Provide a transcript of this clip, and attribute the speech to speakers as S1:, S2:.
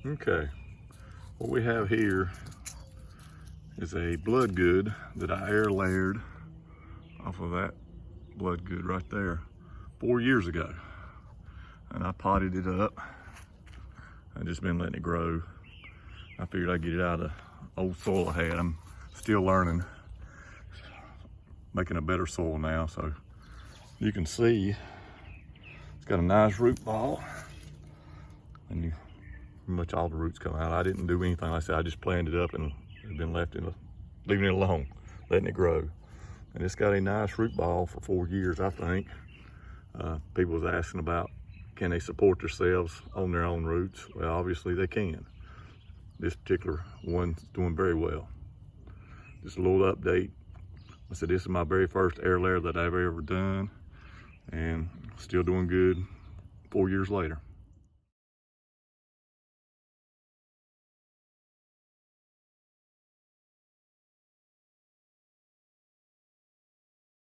S1: Okay, what we have here is a blood good that I air layered off of that blood good right there 4 years ago. And I potted it up. I've just been letting it grow. I figured I'd get it out of the old soil I had. I'm still learning, making a better soil now. So you can see it's got a nice root ball, and pretty much all the roots come out. I didn't do anything like I said. I just planted it up and it's been leaving it alone, letting it grow. And it's got a nice root ball for 4 years, I think. People was asking about, can they support themselves on their own roots? Well, obviously they can. This particular one's doing very well. Just a little update. I said this is my very first air layer that I've ever done, and still doing good 4 years later.